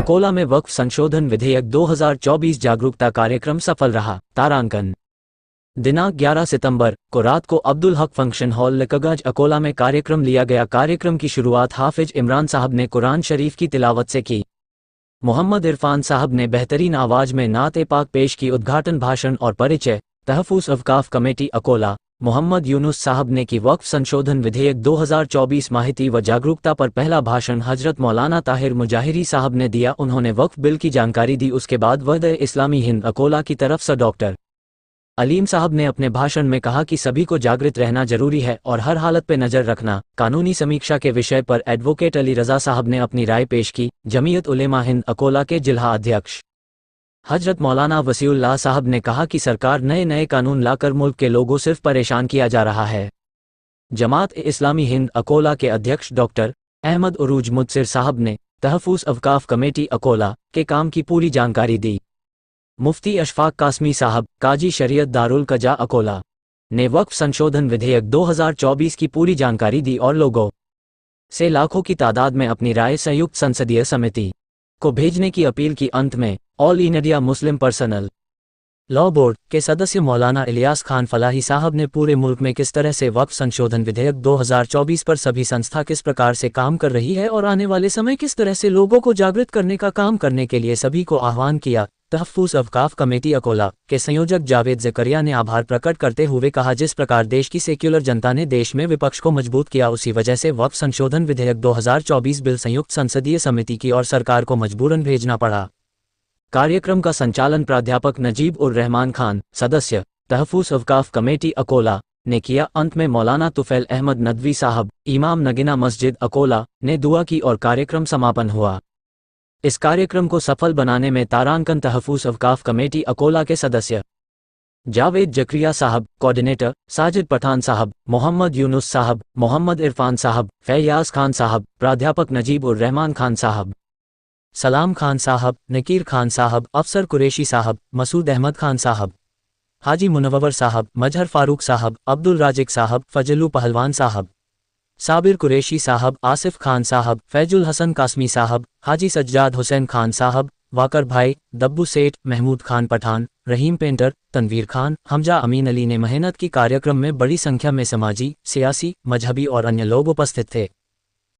अकोला में वक्फ संशोधन विधेयक 2024 जागरूकता कार्यक्रम सफल रहा। तारांकन दिनांक 11 सितंबर को रात को अब्दुल हक फंक्शन हॉल लकगंज अकोला में कार्यक्रम लिया गया। कार्यक्रम की शुरुआत हाफिज इमरान साहब ने कुरान शरीफ की तिलावत से की। मोहम्मद इरफान साहब ने बेहतरीन आवाज में नात पाक पेश की। उद्घाटन भाषण और परिचय तहफ़्फ़ुज़ अवकाफ कमेटी अकोला मोहम्मद यूनुस साहब ने की। वक्फ संशोधन विधेयक 2024 माहिती व जागरूकता पर पहला भाषण हजरत मौलाना ताहिर मुजाहिरी साहब ने दिया। उन्होंने वक्फ बिल की जानकारी दी। उसके बाद वहदत-ए-इस्लामी हिंद अकोला की तरफ से डॉक्टर अलीम साहब ने अपने भाषण में कहा कि सभी को जागृत रहना जरूरी है और हर हालत पे नजर रखना। कानूनी समीक्षा के विषय पर एडवोकेट अली रजा साहब ने अपनी राय पेश की। जमीयत उलेमा हिंद अकोला के जिला अध्यक्ष हजरत मौलाना वसीउल्लाह साहब ने कहा कि सरकार नए कानून लाकर मुल्क के लोगों सिर्फ परेशान किया जा रहा है। जमात-ए-इस्लामी हिंद अकोला के अध्यक्ष डॉक्टर अहमद उरूज मुदसिर साहब ने तहफ़्फ़ुज़ अवकाफ कमेटी अकोला के काम की पूरी जानकारी दी। मुफ्ती अशफाक कासमी साहब काजी शरीयत दारुल कजा अकोला ने वक्फ संशोधन विधेयक 2024 की पूरी जानकारी दी और लोगों से लाखों की तादाद में अपनी राय संयुक्त संसदीय समिति को भेजने की अपील की। अंत में all India Muslim personal law board के सदस्य मौलाना इलियास खान फलाही साहब ने पूरे मुल्क में किस तरह से वक्फ संशोधन विधेयक 2024 पर सभी संस्था किस प्रकार से काम कर रही है और आने वाले समय किस तरह से लोगों को जागृत करने का काम करने के लिए सभी को आह्वान किया। तहफ़्फ़ुज़ अवकाफ कमेटी अकोला के संयोजक जावेद ज़करिया ने आभार प्रकट करते हुए कहा, जिस प्रकार देश की सेक्युलर जनता ने देश में विपक्ष को मजबूत किया, उसी वजह से वक्फ संशोधन विधेयक 2024 बिल संयुक्त संसदीय समिति की और सरकार को मजबूरन भेजना पड़ा। कार्यक्रम का संचालन प्राध्यापक नजीब उर रहमान खान सदस्य तहफ़्फ़ुज़ अवकाफ कमेटी अकोला ने किया। अंत में मौलाना तुफैल अहमद नदवी साहब इमाम नगीना मस्जिद अकोला ने दुआ की और कार्यक्रम समापन हुआ। इस कार्यक्रम को सफल बनाने में तारांकन तहफ़्फ़ुज़ अवकाफ कमेटी अकोला के सदस्य जावेद ज़करिया साहब, कोऑर्डिनेटर साजिद पठान साहब, मोहम्मद यूनुस साहब, मोहम्मद इरफान साहब, फैयाज खान साहब, प्राध्यापक नजीब उर रहमान खान साहब, सलाम खान साहब, नकीर खान साहब, अफसर कुरैशी साहब, मसूद अहमद खान साहब, हाजी मुनव्वर साहब, मजहर फारूक साहब, अब्दुल राजिक साहब, फजलू पहलवान साहब, साबिर कुरैशी साहब, आसिफ खान साहब, फैजुल हसन कासमी साहब, हाजी सज्जाद हुसैन खान साहब, वाकर भाई, दब्बू सेठ, महमूद खान पठान, रहीम पेंटर, तनवीर खान, हमजा अमीन अली ने मेहनत की। कार्यक्रम में बड़ी संख्या में समाजी, सियासी, मजहबी और अन्य लोग उपस्थित थे।